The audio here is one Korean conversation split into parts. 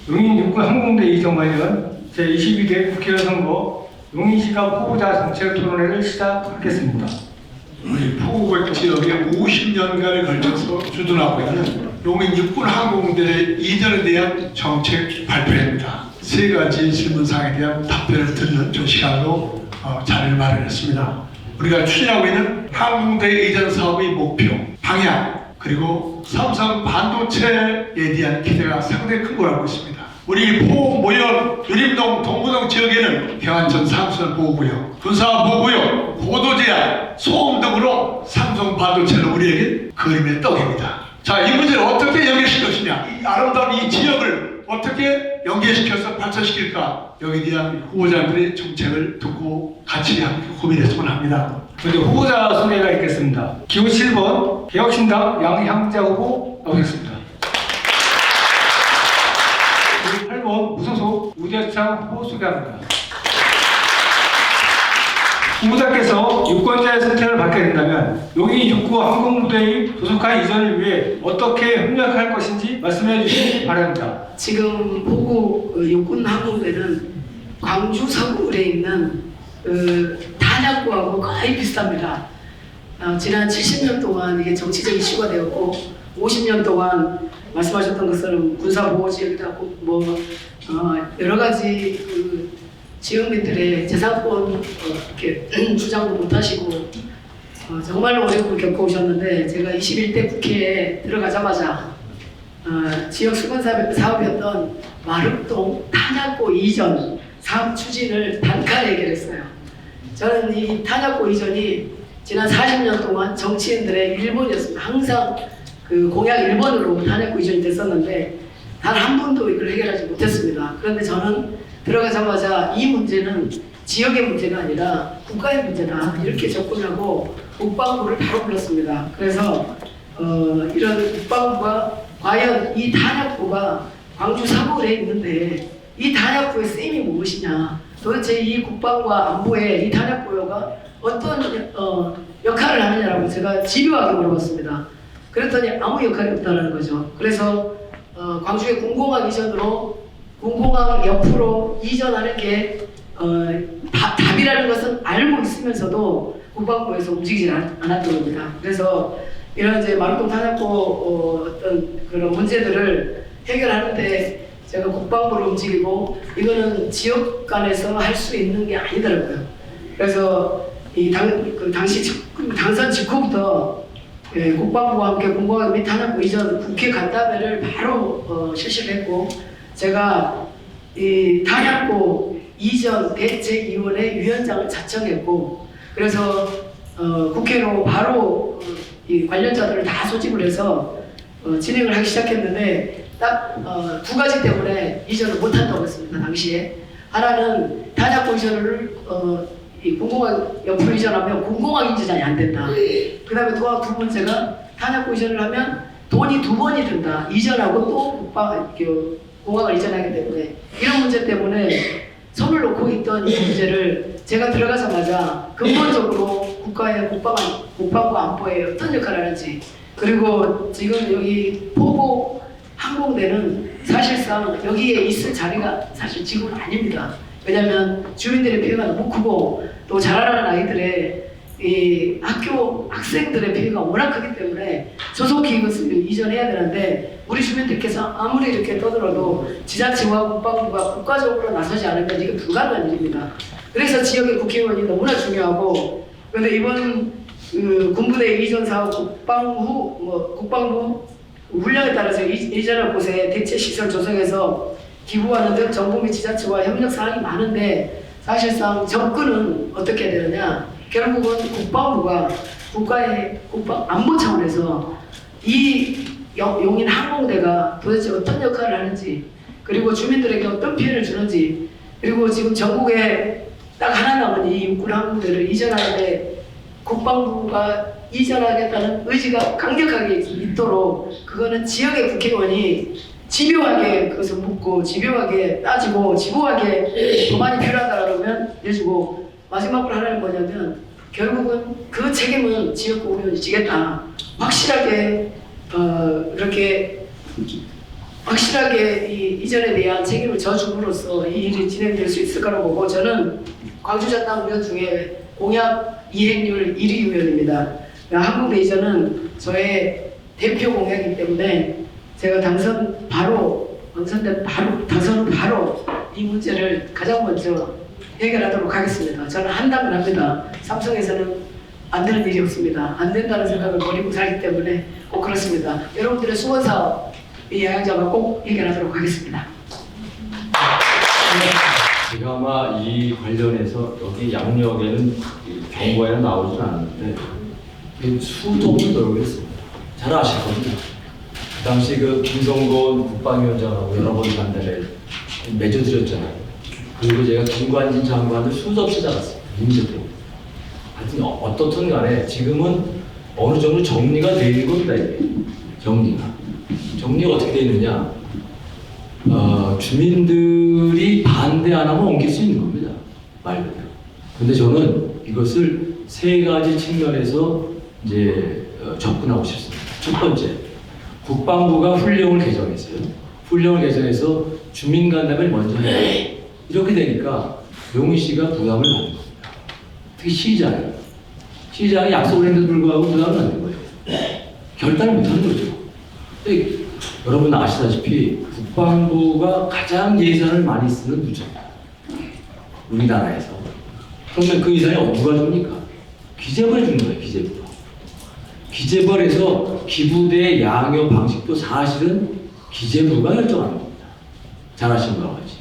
용인 육군 항공대 이전 관련 제22대 국회의원 선거 용인시가 후보자 정책 토론회를 시작하겠습니다. 우리 포구골 지역에 50년간에 걸쳐서 주둔하고 있는 용인 육군 항공대 이전에 대한 정책 발표입니다. 세 가지 질문사항에 대한 답변을 듣는 저 시간으로 자리를 마련했습니다. 우리가 추진하고 있는 항공대 이전 사업의 목표, 방향, 그리고 삼성 반도체에 대한 기대가 상당히 큰 걸 알고 있습니다. 우리 포, 모현, 유림동, 동구동 지역에는 경안천 상수원 보호구역, 군사 보호구역, 고도 제한, 소음 등으로 삼성 반도체는 우리에게 그림의 떡입니다. 자, 이 문제를 어떻게 연계시킬 것이냐, 이 아름다운 이 지역을 어떻게 연계시켜서 발전시킬까, 여기에 대한 후보자들의 정책을 듣고 같이 함께 고민했으면 합니다. 먼저 후보자 소개가 있겠습니다. 기호 7번 개혁신당 양향자 후보 나오겠습니다. 기호 8번 무소속 우재창 후보 소개합니다. 후보자께서 유권자의 선택을 받게 된다면 용인 육구 항공부대의 조속한 이전을 위해 어떻게 협력할 것인지 말씀해 주시기 바랍니다. 지금 포구 육군 항공대는 광주 서구에 있는 단약구하고 거의 비슷합니다. 지난 70년 동안 이게 정치적 이슈가 되었고 50년 동안 말씀하셨던 것처럼 군사보호지역이라고 여러 가지 지역민들의 재산권 이렇게 주장도 못하시고 정말로 어려움을 겪어오셨는데, 제가 21대 국회에 들어가자마자 지역 수건 사업이었던 마륵동 탄약고 이전 사업 추진을 단칼에 해결했어요. 저는 이 탄약고 이전이 지난 40년 동안 정치인들의 1번이었습니다. 항상 그 공약 1번으로 탄약고 이전이 됐었는데 단 한 번도 이걸 해결하지 못했습니다. 그런데 저는 들어가자마자 이 문제는 지역의 문제가 아니라 국가의 문제다, 이렇게 접근하고 국방부를 바로 불렀습니다. 그래서 이런 국방부가 과연 이 탄약고가 광주 사거리에 있는데 이 탄약고의 쓰임이 무엇이냐, 도대체 이 국방과 안보에 이 탄약고가 어떤 역할을 하느냐라고 제가 집요하게 물어봤습니다. 그랬더니 아무 역할이 없다는 거죠. 그래서 광주의 군공항 이전으로 군공항 옆으로 이전하는 게 답이라는 것은 알고 있으면서도 국방부에서 움직이지 않았던 겁니다. 그래서 이런 이제 마륵동 탄약고 어떤 그런 문제들을 해결하는데 제가 국방부를 움직이고, 이거는 지역 간에서 할 수 있는 게 아니더라고요. 그래서 당시 당선 직후부터 국방부와 함께 군공항 및 탄약고 이전 국회 간담회를 바로 실시를 했고, 제가 이 탄약고 이전 대책위원회 위원장을 자청했고, 그래서 국회로 바로 이 관련자들을 다 소집을 해서 진행을 하기 시작했는데 딱 두 가지 때문에 이전을 못한다고 했습니다. 당시에 하나는 탄약고 이전을 이 군공항 옆으로 이전하면 군공항 이전이 안 된다. 그 다음에 또 두 번째가 탄약고 이전을 하면 돈이 두 번이 든다. 이전하고 또 공항을 이전하기 때문에, 이런 문제 때문에 손을 놓고 있던 이 문제를 제가 들어가자마자 근본적으로 국가의 국방부 안보에 어떤 역할을 하는지, 그리고 지금 여기 포구 항공대는 사실상 여기에 있을 자리가 사실 지금은 아닙니다. 왜냐하면 주민들의 피해가 너무 크고 또 자라나는 아이들의 이 학생들의 피해가 워낙 크기 때문에 조속히 이것을 이전해야 되는데, 우리 주민들께서 아무리 이렇게 떠들어도 지자체와 국방부가 국가적으로 나서지 않으면 이게 불가능한 일입니다. 그래서 지역의 국회의원이 너무나 중요하고, 그런데 이번 군부대 이전 사업 국방부 훈령에 따라서 이전할 곳에 대체 시설 조성해서 기부하는 등 정부 및 지자체와 협력 사항이 많은데, 사실상 접근은 어떻게 해야 되느냐, 결국은 국방부가 국가의 안보 차원에서 이 용인 항공대가 도대체 어떤 역할을 하는지, 그리고 주민들에게 어떤 피해를 주는지, 그리고 지금 전국에 딱 하나 남은 이 육군 항공대를 이전하는데 국방부가 이전하겠다는 의지가 강력하게 있도록, 그거는 지역의 국회의원이 집요하게 그것을 묻고 집요하게 따지고 집요하게 더 많이 필요하다 그러면 내주고, 마지막으로 하나는 뭐냐면 결국은 그 책임은 지역구 의원이 지겠다, 확실하게 이렇게 확실하게 이 이전에 대한 책임을 져줌으로써 이 일이 진행될 수 있을 거라고 보고 저는 광주 전당 의원 중에 공약 이행률 1위 의원입니다. 한국대 이전은 저의 대표 공약이기 때문에 제가 당선된 바로 당선 바로 이 문제를 가장 먼저 해결하도록 하겠습니다. 저는 한다면 합니다. 삼성에서는 안 되는 일이 없습니다. 안 된다는 생각을 버리고 살기 때문에 꼭 그렇습니다. 여러분들의 수원 사업 이 양양자가 꼭 해결하도록 하겠습니다. 제가 아마 이 관련해서 여기 양력에는 경고에는 나오진 않았는데 수동을 노력했습니다. 잘 아실 겁니다. 그 당시 그 김성곤 국방위원장하고 여러 번 간담회를 맺어드렸잖아요. 그리고 제가 김관진 장관을 수도 없이 잡았습니다. 임대도. 하여튼 어떻든 간에 지금은 어느 정도 정리가 되어 있는 겁니다. 이게. 정리가 어떻게 되어 있느냐. 주민들이 반대 안 하면 옮길 수 있는 겁니다. 말 그대로. 근데 저는 이것을 세 가지 측면에서 이제 접근하고 싶습니다. 첫 번째, 국방부가 훈령을 개정했어요. 훈령을 개정해서 주민 간담회를 먼저 해요. 이렇게 되니까 용희 씨가 부담을 받는 겁니다. 특히 시장이 약속을 했는데도 불구하고 부담을 받는 거예요. 결단을 못하는 거죠. 근데 여러분 아시다시피 국방부가 가장 예산을 많이 쓰는 부처입니다. 우리나라에서. 그러면 그 예산이 누가 줍니까? 기재부에 주는 거예요. 기재부에서 기부대 양육 방식도 사실은 기재부가 결정하는 겁니다. 잘 아시는 것 같이.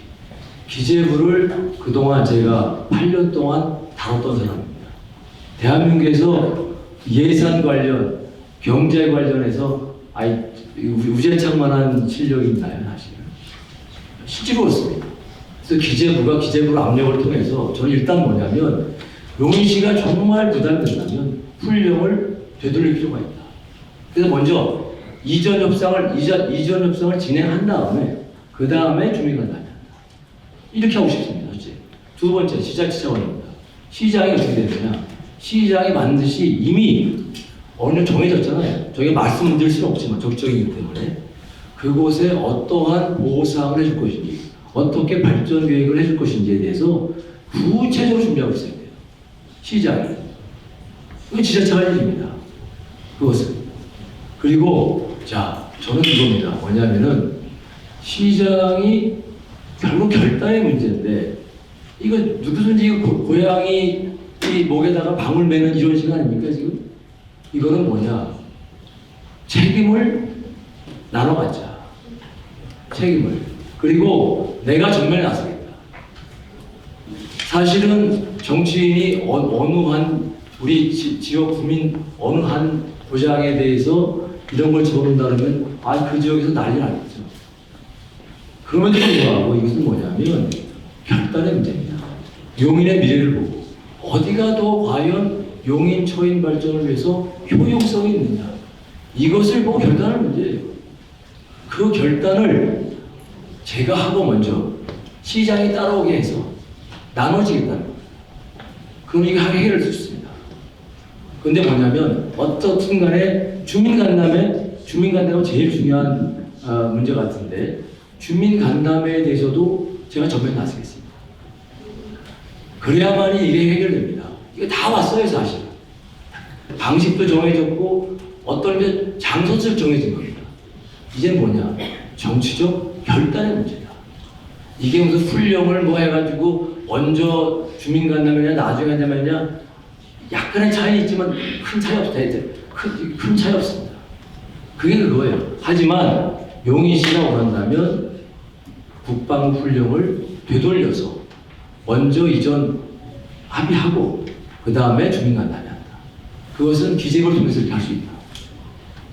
기재부를 그동안 제가 8년 동안 다뤘던 사람입니다. 대한민국에서 예산 관련, 경제 관련해서 우재창만한 실력이 있나요, 사실은? 실제로 그렇습니다. 그래서 기재부를 압력을 통해서 저는 일단 뭐냐면 용희 씨가 정말 부담된다면 훈령을 되돌릴 필요가 있다. 그래서 먼저 이전 협상을 진행한 다음에 그 다음에 주민간담회 한다. 이렇게 하고 싶습니다. 첫째. 두 번째, 지자체 차원입니다. 시장이 어떻게 되느냐? 시장이 반드시 이미 어느 정도 정해졌잖아요. 저희가 말씀드릴 수는 없지만 적극적이기 때문에 그곳에 어떠한 보상을 해줄 것인지, 어떻게 발전 계획을 해줄 것인지에 대해서 구체적으로 준비하고 있어야 돼요. 시장이. 이건 지자체가 할 일입니다. 그것은. 그리고 저는 이겁니다. 뭐냐면은 시장이 결국 결단의 문제인데 이거 누구든지 고양이 목에다가 방울 매는 이런 시간 아닙니까 지금? 이거는 뭐냐? 책임을 나눠 갖자. 책임을. 그리고 내가 정면에 나서겠다. 사실은 정치인이 어느 한 우리 지역 구민 어느 한 고장에 대해서 이런 걸 집어넣는다면 그 지역에서 난리 나겠죠. 그럼에도 불구하고 이것은 뭐냐면 결단의 문제입니다. 용인의 미래를 보고 어디가 더 과연 용인 처인 발전을 위해서 효용성이 있느냐 이것을 보고 결단하는 문제예요. 그 결단을 제가 하고 먼저 시장이 따라오게 해서 나눠지겠다는 거예요. 그럼 이게 해결할 수 있습니다. 근데 뭐냐면 어떻든 간에 주민간담회가 제일 중요한 문제 같은데 주민간담회에 대해서도 제가 전면 나서겠습니다. 그래야만이 이게 해결됩니다. 이게 다 왔어요 사실. 방식도 정해졌고 어떤 장소도 정해진 겁니다. 이제 뭐냐? 정치적 결단의 문제다. 이게 무슨 훈령을 해가지고 먼저 주민간담회냐 나중에 간담회냐 약간의 차이 있지만 큰 차이 없습니다. 그게 그거예요. 하지만 용희 씨가 원한다면 국방부 훈령을 되돌려서 먼저 이전 합의하고 그 다음에 주민간담회 한다. 그것은 기재부를 통해서 이렇게 할 수 있다.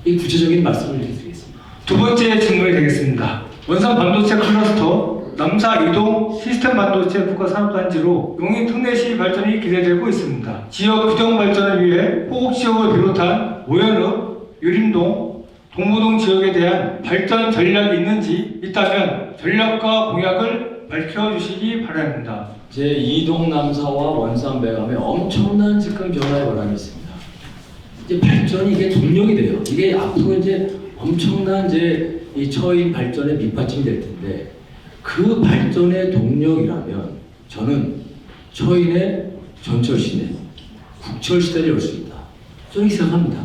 이 구체적인 말씀을 드리겠습니다. 두 번째 질문이 되겠습니다. 원산 반도체 클러스터 남사 이동 시스템 반도체 국가 산업단지로 용인 특례시 발전이 기대되고 있습니다. 지역 규정 발전을 위해 호국 지역을 비롯한 오연읍, 유림동, 동부동 지역에 대한 발전 전략이 있는지 있다면 전략과 공약을 밝혀주시기 바랍니다. 제2동 남사와 원산 배감에 엄청난 지금 변화의 바람이 있습니다. 이제 발전이 이게 동력이 돼요. 이게 앞으로 이제 엄청난 이 처인 발전의 밑받침이 될 텐데 그 발전의 동력이라면 저는 처인의 전철 시대, 국철 시대를 열 수 있다. 저는 이렇게 생각합니다.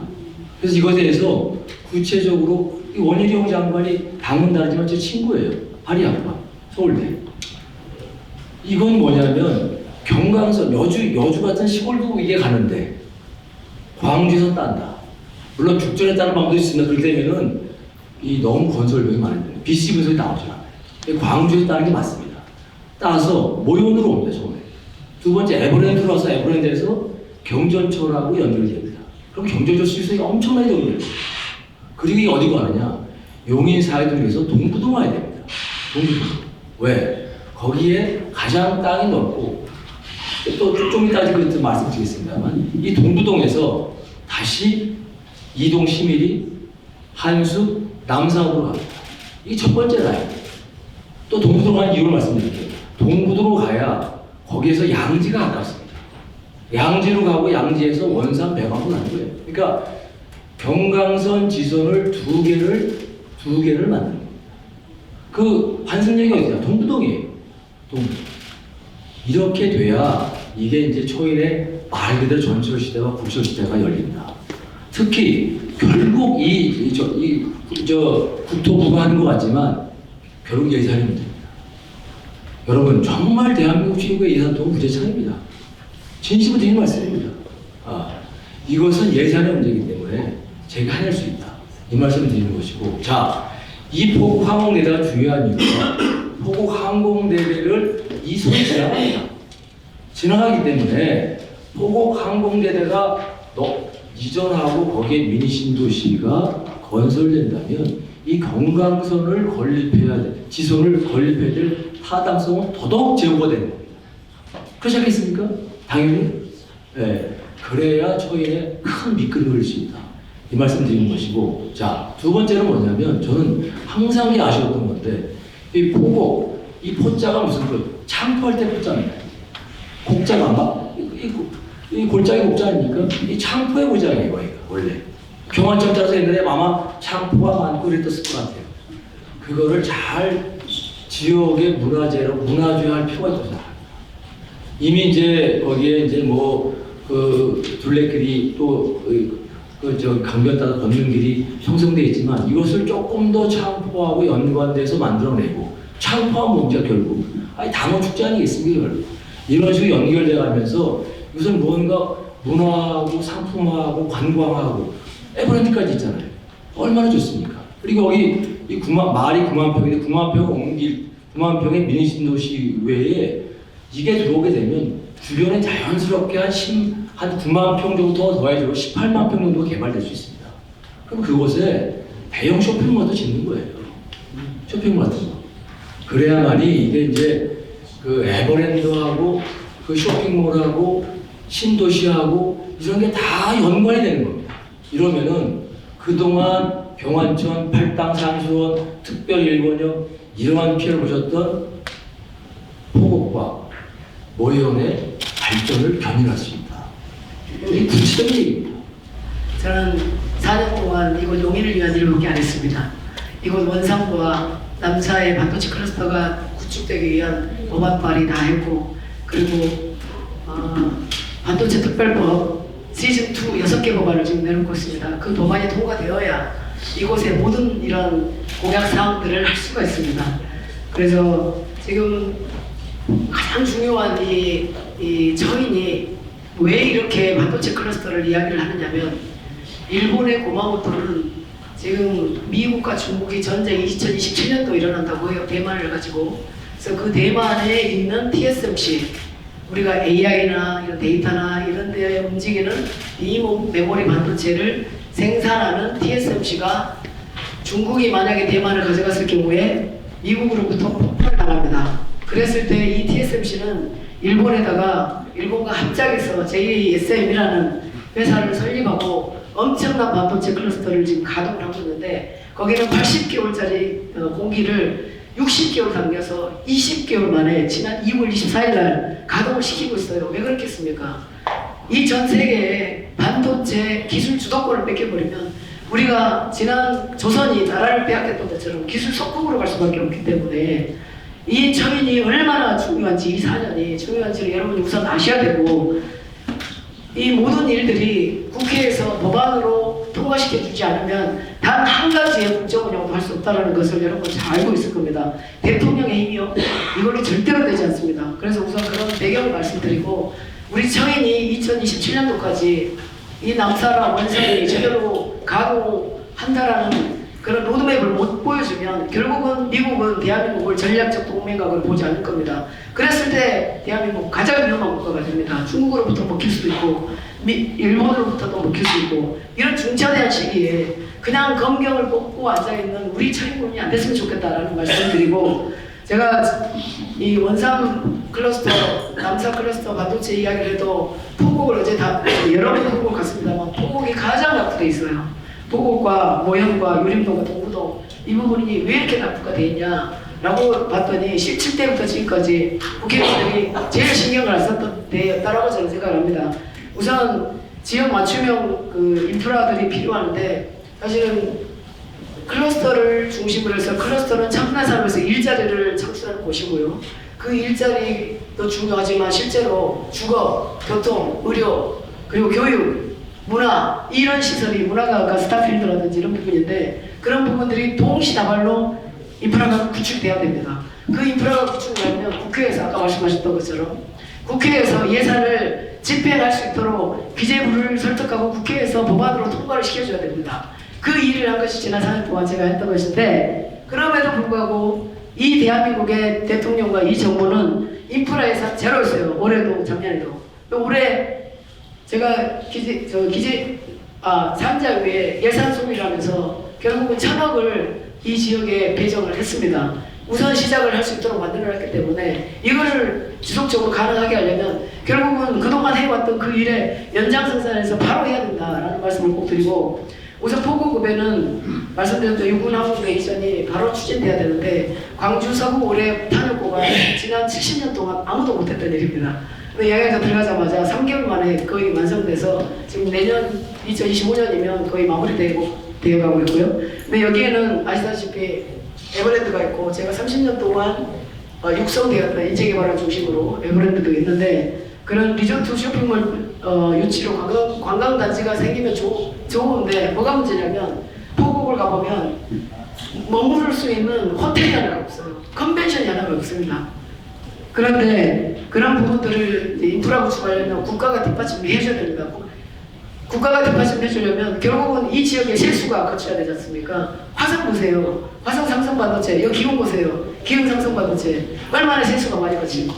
그래서 이것에 대해서 구체적으로 이 원희룡 장관이 당은 다르지만 제 친구예요. 한의학과 서울대. 이건 뭐냐면 경강선 여주 같은 시골도 이게 가는데 광주에서 딴다. 물론 죽전에 따는 방법도 있습니다. 그렇게 되면은 이 너무 건설비용이 많은데 BC 분석이 나오잖아요. 광주에서 따는 게 맞습니다. 따서 모연으로 옵니다. 처음에. 두 번째 에버랜드로 와서 에버랜드에서 경전철하고 연결이 됩니다. 그럼 경전철 수익성이 엄청나게 적용돼요. 그리고 이게 어디 가느냐? 용인 사회동에서 동부동 와야 됩니다. 동부동. 왜? 거기에 가장 땅이 넓고 또 좀 이따 그 말씀드리겠습니다만 이 동부동에서 다시 이동 시밀이 한수 남사으로 갑니다. 이게 첫 번째 라인. 또 동부도로 가는 이유를 말씀드릴게요. 동부도로 가야 거기에서 양지가 가깝습니다. 양지로 가고 양지에서 원산 배관으로 가는 거예요. 그러니까 경강선 지선을 두 개를 만드는 겁니다. 그 환승역이 어디냐? 동부동이에요. 동부동. 이렇게 돼야 이게 이제 초인의 말 그대로 전철 시대와 국철 시대가 열린다. 특히 결국 국토부가 하는 것 같지만 결국 예산이 문제입니다. 여러분 정말 대한민국 최고의 예산통은 부재청입니다. 진심으로 드리는 말씀입니다. 이것은 예산의 문제이기 때문에 제가 해낼 수 있다. 이 말씀을 드리는 것이고, 자, 이 포국 항공대대가 중요한 이유가 포국 항공대대를 이 손이 지나가기 때문에 포국 항공대대가 이전하고 거기에 미니신도시가 건설된다면 이 경강선을 건립해야 돼, 지선을 건립해야 될 타당성은 더더욱 제고가 되는 겁니다. 그렇지 않겠습니까? 당연히. 네. 그래야 초인에 큰 밑그림을 그릴 수 있다. 이 말씀 드리는 것이고, 자, 두 번째는 뭐냐면 저는 항상 아쉬웠던 건데 이 포고, 이 포자가 무슨 창포할 때 포자입니다. 곡자가 막 이 골짜기 곡자 아닙니까? 이 창포의 고장이에요, 이거 원래. 경환점 따라서 옛날에 아마 창포가 많고 이랬었을 것 같아요. 그거를 잘 지역의 문화재할 필요가 있다고 생각합니다. 이미 이제 거기에 이제 그 둘레길이 또 강변 따라 걷는 길이 형성되어 있지만 이것을 조금 더 창포하고 연관돼서 만들어내고, 창포하면 문제가 결국 당원 축제 아니겠습니까? 결국 이런 식으로 연결돼 가면서 이것은 뭔가 문화하고 상품화하고 관광하고 에버랜드까지 있잖아요. 얼마나 좋습니까? 그리고 여기 말이 9만 평인데 9만 평의 미니신도시 외에 이게 들어오게 되면 주변에 자연스럽게 한 9만 평 정도 더 더해지고 18만 평 정도 개발될 수 있습니다. 그럼 그곳에 대형 쇼핑몰도 짓는 거예요. 쇼핑몰 같은 거. 그래야만이 이게 이제 그 에버랜드하고 그 쇼핑몰하고 신도시하고 이런 게 다 연관이 되는 겁니다. 이러면은 그동안 경환천, 팔당, 상수원, 특별일본역 이러한 피해를 보셨던 포곡과 모현의 발전을 견인할 수 있다. 이 구체적인 얘기입니다. 저는 4년 동안 이곳 용인을 위한 일밖에 안 했습니다. 이곳 원산부와 남사의 반도체 클러스터가 구축되기 위한 법안 발의 다 했고, 그리고 반도체 특별법 시즌2 6개 법안을 지금 내놓고 있습니다. 그 법안이 통과되어야 이곳의 모든 이런 공약 사항들을 할 수가 있습니다. 그래서 지금 가장 중요한 이 처인이 왜 이렇게 반도체 클러스터를 이야기를 하느냐면, 일본의 구마모토는 지금 미국과 중국이 전쟁이 2027년도 일어난다고 해요. 대만을 가지고. 그래서 그 대만에 있는 TSMC, 우리가 AI나 이런 데이터나 이런 데에 움직이는 이 메모리 반도체를 생산하는 TSMC가 중국이 만약에 대만을 가져갔을 경우에 미국으로부터 폭발을 당합니다. 그랬을 때 이 TSMC는 일본과 합작해서 JSM이라는 회사를 설립하고 엄청난 반도체 클러스터를 지금 가동을 하고 있는데, 거기는 80개월짜리 공기를 60개월 당겨서 20개월 만에 지난 2월 24일 날 가동을 시키고 있어요. 왜 그렇겠습니까? 이 전 세계에 반도체 기술 주도권을 뺏겨버리면 우리가 지난 조선이 나라를 빼앗겼던 것처럼 기술 석국으로 갈 수밖에 없기 때문에 이 청인이 얼마나 중요한지, 이 4년이 중요한지를 여러분이 우선 아셔야 되고, 이 모든 일들이 국회에서 법안으로 통과시켜주지 않으면 단 한 가지의 국정 운영도 할 수 없다는 것을 여러분 잘 알고 있을 겁니다. 대통령의 힘이요, 이걸로 절대로 되지 않습니다. 그래서 우선 그런 배경을 말씀드리고, 우리 청인이 2027년도까지 이 남사랑 원상이 제대로 가동한다라는 그런 로드맵을 못 보여주면 결국은 미국은 대한민국을 전략적 동맹각으로 보지 않을 겁니다. 그랬을 때 대한민국 가장 위험한 국가가 됩니다. 중국으로부터 먹힐 수도 있고 일본으로부터도 먹힐 수 있고, 이런 중차대한 시기에 그냥 검경을 뽑고 앉아있는 우리 청인군이 안 됐으면 좋겠다라는 말씀을 드리고, 제가 이 원삼 클러스터, 남사 클러스터 반도체 이야기를 해도 포곡을 어제 다 여러 번 포곡을 갔습니다만 포곡이 가장 낙후돼 있어요. 포곡과 모현과 유림동과 동부동, 이 부분이 왜 이렇게 낙후가 돼 있냐라고 봤더니 17대부터 지금까지 국회의원들이 제일 신경을 안 썼던 때였다라고 저는 생각을 합니다. 우선 지역 맞춤형 그 인프라들이 필요한데, 사실은 클러스터를 중심으로 해서, 클러스터는 첨단 산업에서 일자리를 창출하는 곳이고요. 그 일자리도 중요하지만 실제로 주거, 교통, 의료, 그리고 교육, 문화, 이런 시설이, 문화가 아까 스타필드라든지 이런 부분인데, 그런 부분들이 동시다발로 인프라가 구축돼야 됩니다. 그 인프라가 구축되면 국회에서 아까 말씀하셨던 것처럼 국회에서 예산을 집행할 수 있도록 기재부를 설득하고 국회에서 법안으로 통과를 시켜줘야 됩니다. 그 일을 한 것이 지난 4년 동안 제가 했던 것인데, 그럼에도 불구하고 이 대한민국의 대통령과 이 정부는 인프라 예산 제로였어요. 올해도 작년에도. 올해 제가 산자위에 예산 소비라면서 결국은 1,000억을 이 지역에 배정을 했습니다. 우선 시작을 할 수 있도록 만들어놨기 때문에 이거를 지속적으로 가능하게 하려면 결국은 그동안 해왔던 그 일에 연장생산해서 바로 해야 된다라는 말씀을 꼭 드리고, 우선 포고급에는 말씀드린 대로 육군항공대 이전이 바로 추진돼야 되는데, 광주 서구 올해 탄핵고가 지난 70년 동안 아무도 못했던 일입니다. 근데 여기가 들어가자마자 3개월 만에 거의 완성돼서 지금 내년 2025년이면 거의 되어가고 있고요. 근데 여기에는 아시다시피 에버랜드가 있고, 제가 30년 동안 육성되었던 인재개발을 중심으로 에버랜드도 있는데, 그런 리조트 쇼핑몰 유치로 관광단지가 생기면 좋은데, 뭐가 문제냐면 포곡을 가보면 머무를 수 있는 호텔이 하나가 없어요. 컨벤션이 하나가 없습니다. 그런데 그런 부분들을 인프라 구축하려면 국가가 뒷받침을 해줘야 됩니다. 국가가 뒷받침을 해주려면 결국은 이 지역에 세수가 거쳐야 되지 않습니까? 화성 보세요. 화성 삼성 반도체, 여기 기흥 보세요. 기흥 삼성 반도체. 얼마나 세수가 많이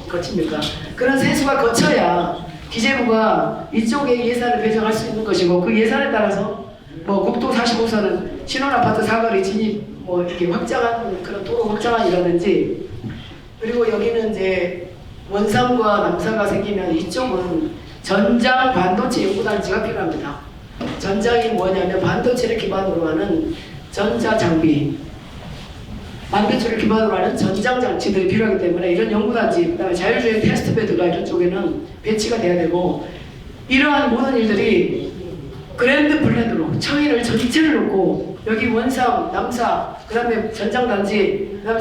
거칩니까? 그런 세수가 거쳐야 기재부가 이쪽에 예산을 배정할 수 있는 것이고, 그 예산에 따라서 뭐 국도 45선은 신혼아파트 사거리 진입 뭐 이렇게 확장한 그런 도로 확장안이라든지, 그리고 여기는 이제 원삼과 남사가 생기면 이쪽은 전장 반도체 연구단지가 필요합니다. 전장이 뭐냐면 반도체를 기반으로 하는 전자장비, 반도체를 기반으로 하는 전장장치들이 필요하기 때문에 이런 연구단지, 그 다음에 자율주행 테스트베드가 이런 쪽에는 배치가 돼야 되고, 이러한 모든 일들이 그랜드 플랜으로 청인을 전체를 놓고 여기 원삼, 남사, 그 다음에 전장단지, 그 다음에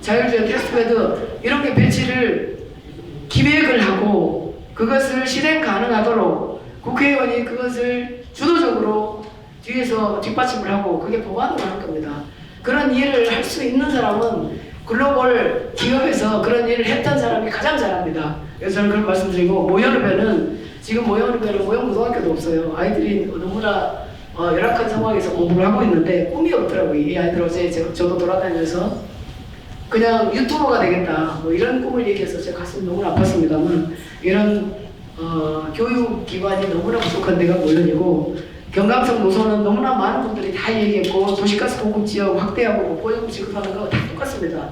자율주행 테스트베드 이런 게 배치를 기획을 하고 그것을 실행 가능하도록 국회의원이 그것을 주도적으로 뒤에서 뒷받침을 하고 그게 법안으로 하는 겁니다. 그런 일을 할 수 있는 사람은 글로벌 기업에서 그런 일을 했던 사람이 가장 잘합니다. 그래서 저는 그런 말씀드리고, 모현읍에는 지금 모현고등학교도 없어요. 아이들이 너무나 열악한 상황에서 공부를 하고 있는데 꿈이 없더라고요. 이 아이들 어제 저도 돌아다니면서 그냥 유튜버가 되겠다 뭐 이런 꿈을 얘기해서 제 가슴이 너무나 아팠습니다만, 이런 교육기관이 너무나 부족한 데가 물론이고, 경강성 노선은 너무나 많은 분들이 다 얘기했고, 도시가스 공급지역 확대하고 보조금 지급하는 거 다 똑같습니다.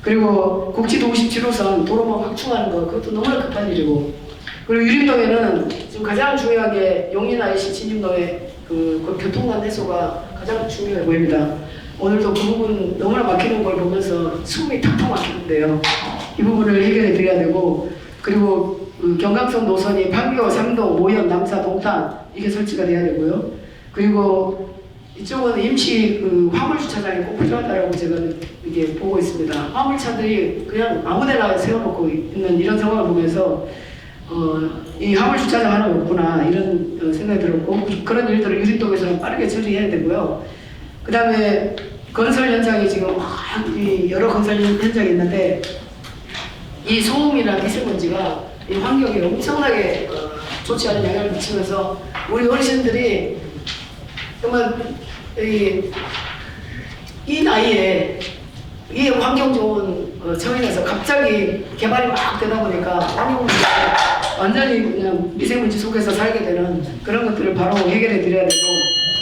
그리고 국지도 57호선 도로망 확충하는 거, 그것도 너무나 급한 일이고, 그리고 유림동에는 지금 가장 중요한 게 용인 IC 진입로의 그 교통관 해소가 가장 중요해 보입니다. 오늘도 그 부분 너무나 막히는 걸 보면서 숨이 턱턱 막히는데요. 이 부분을 해결해 드려야 되고, 그리고 그 경강선 노선이 판교, 삼동, 모현, 남사, 동탄 이게 설치가 돼야 되고요. 그리고 이쪽은 임시 그 화물 주차장이 꼭 필요하다고 제가 이게 보고 있습니다. 화물차들이 그냥 아무데나 세워놓고 있는 이런 상황을 보면서 이 화물 주차장 하나 없구나 이런 생각이 들었고, 그런 일들을 유리동에서는 빠르게 처리해야 되고요. 그 다음에 건설 현장이 지금 여러 건설 현장이 있는데 이 소음이나 미세먼지가 이 환경에 엄청나게 좋지 않은 영향을 미치면서 우리 어르신들이 정말 이 나이에 이 환경 좋은 처인에서 갑자기 개발이 막 되다 보니까 환경 완전히 그냥 미세먼지 속에서 살게 되는 그런 것들을 바로 해결해 드려야 되고,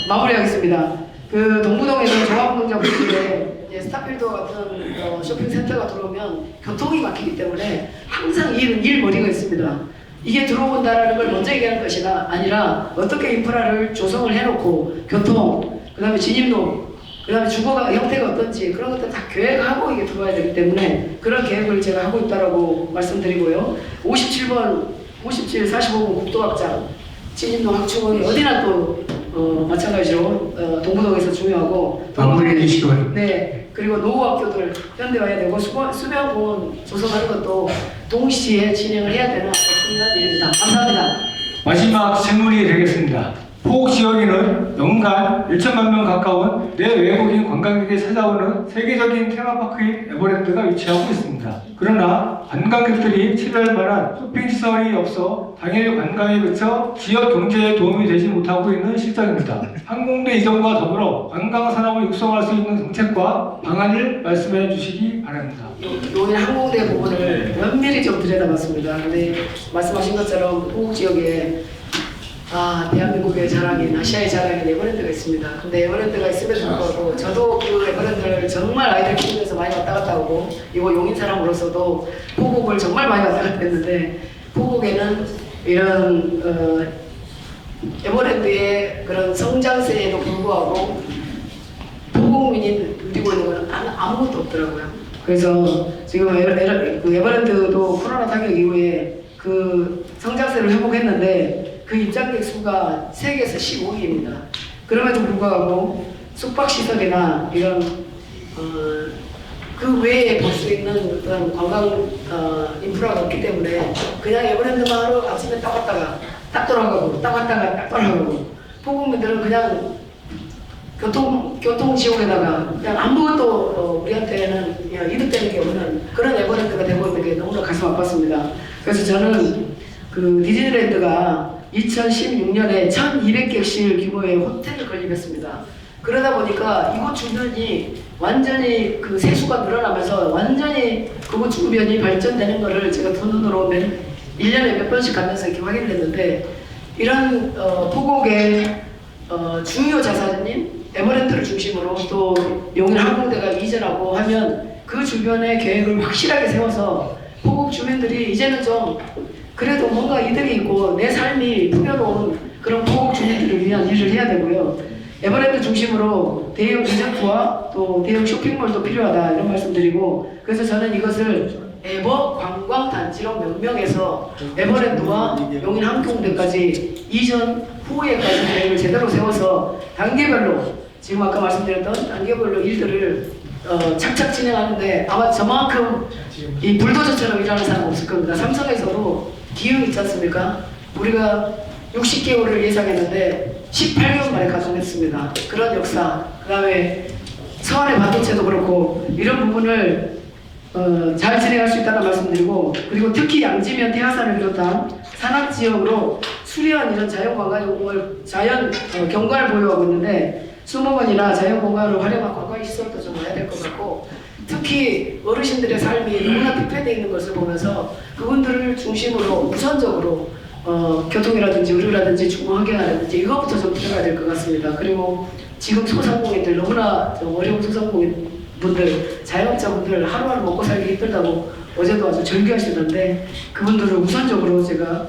마무리하겠습니다. 그 동부동에서 종합운동장 부지에 스타필드와 같은 쇼핑센터가 들어오면 교통이 막히기 때문에 항상 일머리가 있습니다. 이게 들어온다는 걸 먼저 얘기하는 것이 아니라 어떻게 인프라를 조성을 해놓고 교통, 그 다음에 진입로, 그 다음에 주거가 형태가 어떤지 그런 것들 다 계획하고 이게 들어와야 되기 때문에 그런 계획을 제가 하고 있다라고 말씀드리고요. 57번, 57, 45번 국도확장, 진입로 확충은 어디나 또 마찬가지로 동부동에서 중요하고, 마무리해 주시기 바랍니다. 네, 그리고 노후학교들 현대화해야 되고 수면공원 조성하는 것도 동시에 진행을 해야 되는 중요한 일입니다. 감사합니다. 마지막 질문이 되겠습니다. 포국 지역에는 연간 1천만 명 가까운 내외국인 관광객이 찾아오는 세계적인 테마파크인 에버랜드가 위치하고 있습니다. 그러나 관광객들이 체류할 만한 쇼핑시설이 없어 당일 관광에 그쳐 지역 경제에 도움이 되지 못하고 있는 실정입니다. 항공대 이전과 더불어 관광산업을 육성할 수 있는 정책과 방안을 말씀해 주시기 바랍니다. 용인 항공대 부분을 면밀히 좀 들여다봤습니다. 근데 말씀하신 것처럼 포국 지역에 대한민국의 자랑인, 아시아의 자랑인 에버랜드가 있습니다. 근데 에버랜드가 있음에도 불구하고 저도 그 에버랜드를 정말 아이들 키우면서 많이 왔다 갔다 오고, 이거 용인 사람으로서도 포국을 정말 많이 왔다 갔다 했는데, 포국에는 이런 에버랜드의 그런 성장세에도 불구하고 포국민이 누리고 있는 건 아무것도 없더라고요. 그래서 지금 그 에버랜드도 코로나 타격 이후에 그 성장세를 회복했는데 그 입장객 수가 세계에서 15위입니다. 그럼에도 불구하고 숙박시설이나 이런 그 외에 볼 수 있는 어떤 관광 인프라가 없기 때문에 그냥 에버랜드만 하루 아침에 딱 왔다가 딱 돌아가고 딱 왔다가 딱 돌아가고, 포국민들은 그냥 교통 지옥에다가 그냥 아무것도 우리한테는 이득되는 게 없는 그런 에버랜드가 되고 있는 게 너무나 가슴 아팠습니다. 그래서 저는 그 디즈니랜드가 2016년에 1200객실 규모의 호텔을 건립했습니다. 그러다 보니까 이곳 주변이 완전히 그 세수가 늘어나면서 완전히 그곳 주변이 발전되는 거를 제가 두 눈으로 1년에 몇 번씩 가면서 이렇게 확인을 했는데, 이런 포국의 중요 자산인 에버랜드를 중심으로 또 용인 항공대가 이전하고 하면 그 주변에 계획을 확실하게 세워서 포국 주민들이 이제는 좀 그래도 뭔가 이득이 있고 내 삶이 풍요로운 그런 포국 주민들을 위한 일을 해야 되고요. 에버랜드 중심으로 대형 리조트와 또 대형 쇼핑몰도 필요하다 이런 말씀드리고, 그래서 저는 이것을 에버 관광단지로 명명해서 에버랜드와 용인 항공대까지 이전 후에까지 계획을 제대로 세워서 단계별로, 지금 아까 말씀드렸던 단계별로 일들을 착착 진행하는데 아마 저만큼 이 불도저처럼 일하는 사람 없을 겁니다. 삼성에서도 기흥 있지 않습니까? 우리가 60개월을 예상했는데 18개월 만에 가동했습니다. 그런 역사, 그 다음에 서울의 반도체도 그렇고 이런 부분을 잘 진행할 수 있다는 말씀드리고, 그리고 특히 양지면 태화산을 비롯한 산악지역으로 수려한 이런 자연관광을 경관을 보유하고 있는데 수목원이나 자연공간을 활용한 관광시설도 좀 와야 될 것 같고, 특히 어르신들의 삶이 너무나 핍해되어 있는 것을 보면서 그분들을 중심으로 우선적으로 교통이라든지 의료라든지 주거환경이라든지 이것부터 좀 들어가야 될 것 같습니다. 그리고 지금 소상공인들 너무나 어려운 소상공인분들, 자영업자분들 하루하루 먹고 살기 힘들다고 어제도 아주 절규하시던데 그분들을 우선적으로 제가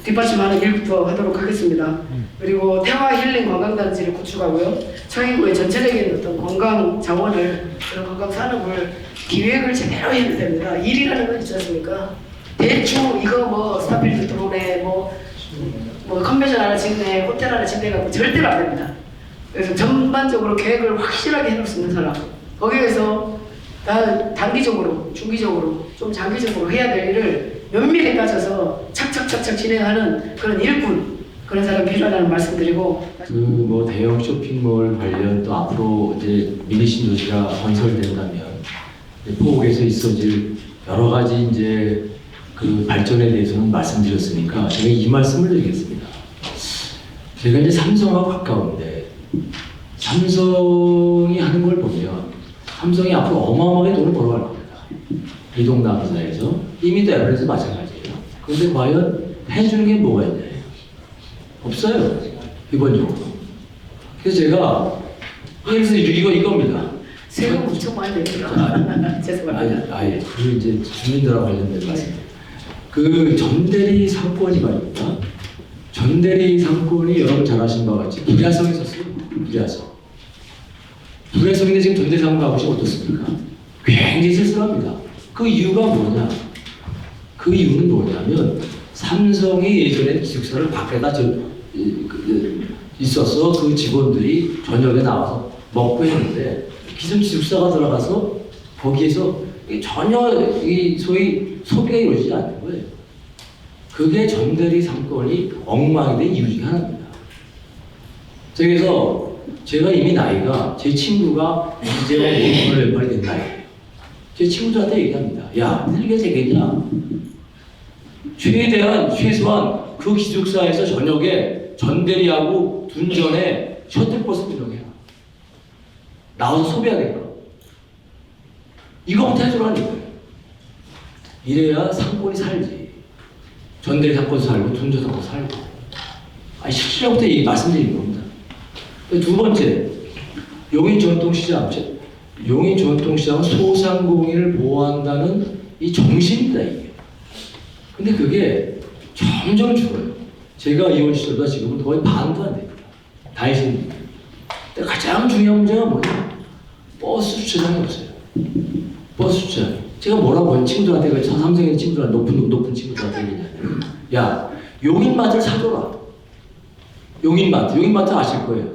뒷받침하는 일부터 하도록 하겠습니다. 그리고 태화 힐링 관광단지를 구축하고요. 청인구의 전체적인 어떤 관광 자원을, 그런 관광 산업을 기획을 제대로 해야 됩니다. 일이라는 건 있지 않습니까? 대충 이거 뭐 스타필드 들어오네, 뭐 뭐 컨벤션 하나 짓네, 호텔 하나 짓네 갖고 절대로 안 됩니다. 그래서 전반적으로 계획을 확실하게 해놓을 수 있는 사람, 거기에서 단기적으로, 중기적으로, 좀 장기적으로 해야 될 일을 면밀히 따져서 착착착착 진행하는 그런 일꾼, 그런 사람이 필요하다는 말씀드리고, 그 뭐 대형 쇼핑몰 관련 또 앞으로 이제 미니 신도시가 건설된다면 이제 포옥에서 있어질 여러 가지 이제 그 발전에 대해서는 말씀드렸으니까 제가 이 말씀을 드리겠습니다. 제가 이제 삼성하고 가까운데 삼성이 하는 걸 보면 삼성이 앞으로 어마어마하게 돈을 벌어갈 겁니다. 이동남사에서 이미 또 에버랜드 마찬가지예요. 그런데 과연 해주는 게 뭐가 있냐? 없어요. 기본적으로. 그래서 제가 예를 들어서 이겁니다. 세금 엄청 많이 냅니다. 죄송합니다. 그 이제 주민들하고 관련된 말씀. 그 전대리 상권이 말입니다. 전대리 상권이 여러분 잘 아시는 바와 같이 불야성이 있었어요. 불야성. 불야성인데 지금 전대리 상권 가보시면 어떻습니까? 굉장히 쓸쓸합니다. 그 이유가 뭐냐? 그 이유는 뭐냐면 삼성이 예전에 기숙사를 밖에다 있어서 그 직원들이 저녁에 나와서 먹고 했는데 기존 기숙사가 들어가서 거기에서 전혀 이 소위 소비가 이루어지지 않는 거예요. 그게 전대리 상권이 엉망이 된 이유 중에 하나입니다. 그래서 제가 이미 나이가 제 친구가 이제와 5월 왼팔이 된 나이예요. 제 친구들한테 얘기합니다. 야, 이게 되겠냐? 최소한 그 기숙사에서 저녁에 전대리하고 둔전에 셔틀버스 운영해라. 나와서 소비하겠다. 이거부터 해주라는 거예요. 이래야 상권이 살지. 전대리 상권 살고 둔전 상권 살고. 실질적부터 말씀드리는 겁니다. 두 번째, 용인 전통시장. 용인 전통시장은 소상공인을 보호한다는 이 정신입니다, 이게. 근데 그게 점점 줄어요. 제가 이혼 시절보다 지금은 거의 반도 안 됩니다. 다이신입니다. 근데 가장 중요한 문제가 뭐냐? 버스 주차장이 없어요. 버스 주차장. 제가 뭐라고 친구들한테, 삼성의 친구들한테, 높은 친구들한테 얘기냐면, 야, 용인마트를 사줘라. 용인마트 아실 거예요.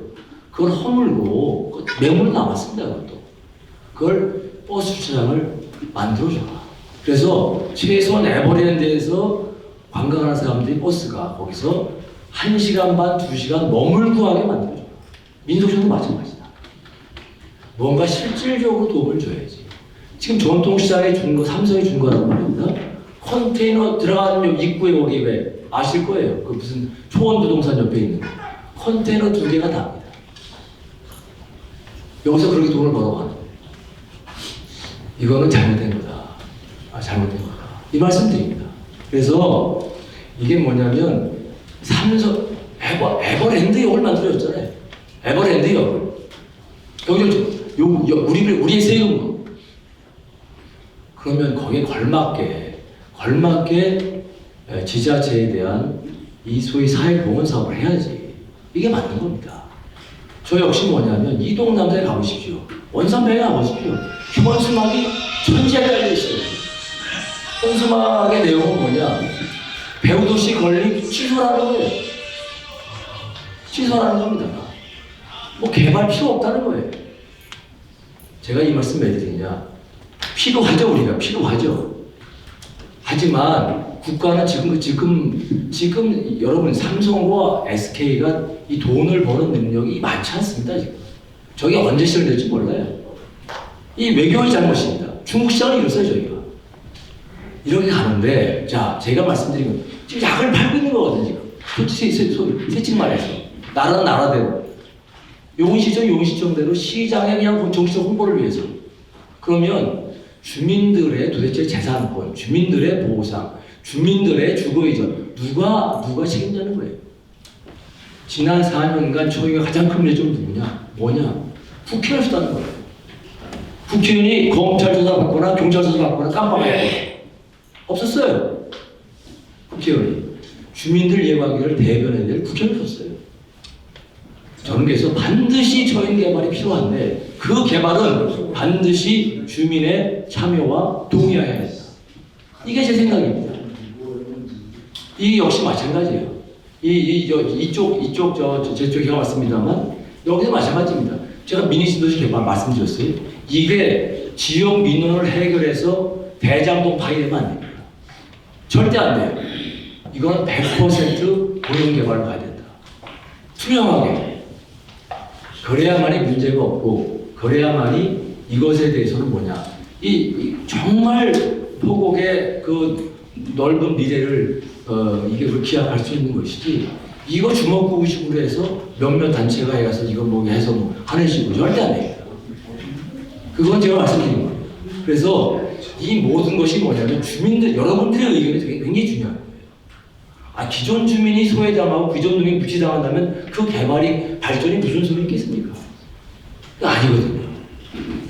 그걸 허물고, 매물 남았습니다, 그것도. 그걸 버스 주차장을 만들어줘라. 그래서 최소한 에버랜드에서 관광하는 사람들이 버스가 거기서 1시간 반, 2시간 머물고 하게 만들어줘라. 민속촌도 마찬가지다. 뭔가 실질적으로 도움을 줘야지. 지금 전통시장에 준 거, 삼성이 준 거란 말입니다. 컨테이너 들어가는 입구에 거기 왜 아실 거예요. 그 무슨 초원부동산 옆에 있는 거. 컨테이너 2개가 답니다. 여기서 그렇게 돈을 벌어가는 거예요. 이거는 잘못된 거다. 잘못된 거다. 이 말씀 드립니다. 그래서 이게 뭐냐면 삼성 에버랜드 역을 만들어줬잖아요. 에버랜드 역을. 여기 우리의 세금으로. 그러면 거기에 걸맞게 지자체에 대한 이 소위 사회공헌 사업을 해야지. 이게 맞는 겁니다. 저 역시 뭐냐면 이동남사에 가보십시오. 원산배에 가보십시오. 현수막이 천지에 달려있어요. 현수막의 내용은 뭐냐? 배우도시 건립 취소라는 거예요. 취소라는 겁니다. 뭐 개발 필요 없다는 거예요. 제가 이 말씀 왜 드리냐? 필요하죠, 우리가. 필요하죠. 하지만 국가는 지금 여러분 삼성과 SK가 이 돈을 버는 능력이 많지 않습니다, 지금. 저게 언제 시작될지 몰라요. 이 외교의 잘못입니다. 중국 시장을 이뤘어요, 저희가. 이렇게 가는데, 자, 제가 말씀드린 건 지금 약을 팔고 있는 거거든요, 지금. 솔직히 말해서. 나라는 나라대로. 용인시청대로 시장에 그냥 정치적 홍보를 위해서. 그러면 주민들의 도대체 재산권, 주민들의 보상, 주민들의 주거이전 누가 책임지는 거예요? 지난 4년간 저희가 가장 큰 문제점은 누구냐? 뭐냐? 국회의원 수다는 거예요. 국회의원이 검찰 조사 받거나 경찰 조사 받거나 깜빡했고 없었어요. 국회의원이 주민들 예방위를 대변해야 될 국회의원이 없었어요. 저는 그래서 반드시 저인 개발이 필요한데 그 개발은 반드시 주민의 참여와 동의해야 된다. 이게 제 생각입니다. 이 역시 마찬가지예요. 제가 왔습니다만 여기서 마찬가지입니다. 제가 미니신도시 개발 말씀드렸어요. 이게 지역 민원을 해결해서 대장동 파이되면 안 됩니다. 절대 안 돼요. 이거는 100% 고용 개발을 가야 된다. 투명하게. 그래야만이 문제가 없고, 그래야만이 이것에 대해서는 뭐냐. 정말 포곡의 그 넓은 미래를 이게 기약할 수 있는 것이지, 이거 주먹구구식으로 해서 몇몇 단체가 해서 이거 뭐 해서 뭐 하는 식으로 절대 안 됩니다. 그건 제가 말씀드린 거예요. 그래서 이 모든 것이 뭐냐면 주민들, 여러분들의 의견이 되게 굉장히 중요한 거예요. 기존 주민이 소외당하고 기존 주민이 무시당한다면 그 개발이 발전이 무슨 소리 있겠습니까? 아니거든요.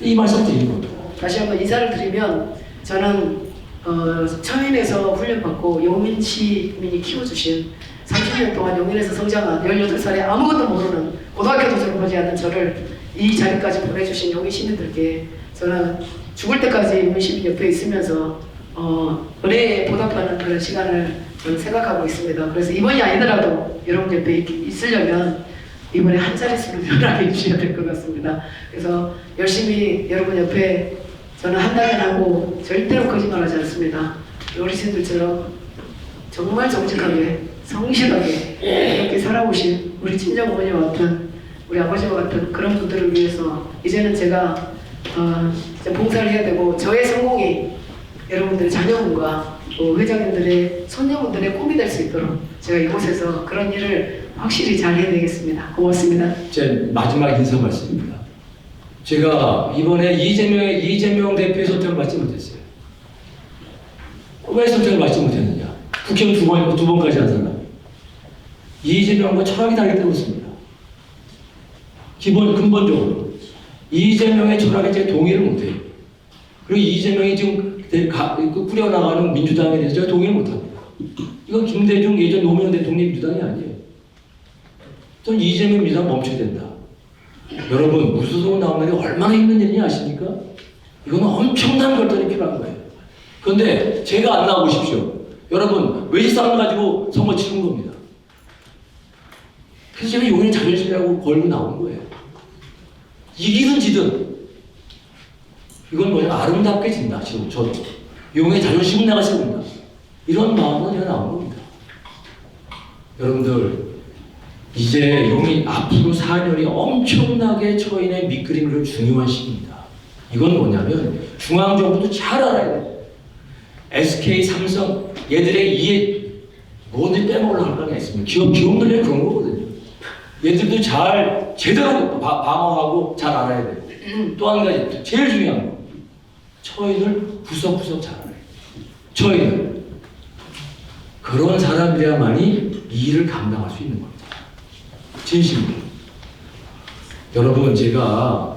이 말씀 드리는 겁니다. 다시 한번 인사를 드리면 저는 처인에서 훈련받고 용인 시민이 키워주신 30년 동안 용인에서 성장한 18살에 아무것도 모르는 고등학교도 졸업하지 않는 저를 이 자리까지 보내주신 용인 시민들께 저는 죽을 때까지 용인 시민 옆에 있으면서 은혜에 보답하는 그런 시간을 저는 생각하고 있습니다. 그래서 이번이 아니더라도 여러분 옆에 있으려면 이번에 한 자릿수로 변하게 해주셔야 될 것 같습니다. 그래서 열심히 여러분 옆에 저는 한다면 하고 절대로 거짓말하지 않습니다. 어르신들처럼 정말 정직하게 성실하게 이렇게 살아오신 우리 친정 어머니와 같은 우리 아버지와 같은 그런 분들을 위해서 이제는 제가 이제 봉사를 해야 되고 저의 성공이 여러분들의 자녀분과 또 회장님들의 손녀분들의 꿈이 될 수 있도록 제가 이곳에서 그런 일을 확실히 잘 해내겠습니다. 고맙습니다. 제 마지막 인사 말씀입니다. 제가 이번에 이재명 대표의 선택을 받지 못했어요. 왜 선택을 받지 못했느냐? 국회의원 두 번까지 한 사람. 이재명과 철학이 다르기 때문입니다. 근본적으로 이재명의 철학에 제가 동의를 못해요. 그리고 이재명이 지금 꾸려나가는 민주당에 대해서 제가 동의를 못합니다. 이건 김대중 예전 노무현 대통령 민주당이 아니에요. 저는 이재명 민주당 멈춰야 된다. 여러분, 무소속 나오는 게 얼마나 힘든 일인지 아십니까? 이건 엄청난 결단이 필요한 거예요. 그런데 제가 안 나오십시오. 여러분, 외지상을 가지고 선거 치른 겁니다. 그래서 제가 용인의 자존심이라고 걸고 나온 거예요. 이기든 지든 이건 뭐냐, 아름답게 진다. 지금 저도 용의 자존심은 내가 세운다. 이런 마음으로 제가 나온 겁니다. 여러분들, 이제 용인 앞으로 4년이 엄청나게 처인의 밑그림 그릴 중요한 시기입니다. 이건 뭐냐면 중앙정부도 잘 알아야 돼요. SK, 삼성 얘들의 이해 뭐든지 빼먹으려고 할 거가 있습니다. 기업들이 그런 거거든요. 얘들도 잘 제대로 방어하고 잘 알아야 돼요. 또 한 가지 제일 중요한 거, 처인을 구석구석 잘 알아야 돼요. 처인을 그런 사람들이야만이 이 일을 감당할 수 있는 겁니다. 진심으로. 여러분, 제가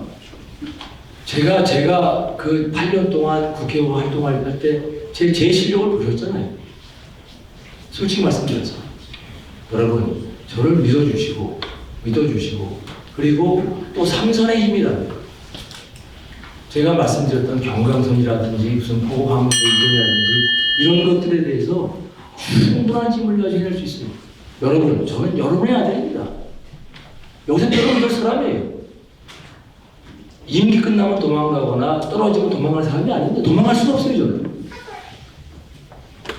그 8년 동안 국회의원 활동할 때 제 실력을 보셨잖아요. 솔직히 말씀드려서 여러분, 저를 믿어주시고 그리고 또 삼선의 힘이라는, 제가 말씀드렸던 경강선이라든지 무슨 포항도 이전이라든지 이런 것들에 대해서 충분한 힘을 가지고 해낼 수 있습니다. 여러분, 저는 여러분의 아들입니다. 여기서 떨어질 사람이에요. 임기 끝나면 도망가거나 떨어지면 도망갈 사람이 아닌데 도망갈 수가 없어요, 저는.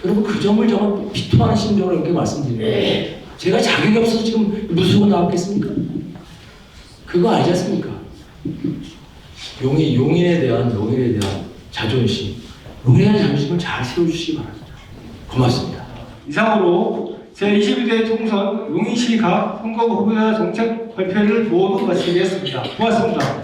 여러분, 그 점을 정말 비통하는 심정으로 이렇게 말씀드려요. 제가 자격이 없어서 지금 무수고 나왔겠습니까? 그거 알지 않습니까? 용인에 대한 자존심, 용인에 대한 자존심을 잘 세워주시기 바랍니다. 고맙습니다. 이상으로 제22대 총선 용인시 각 선거 후보자 정책 발표를 모두 마치겠습니다. 고맙습니다.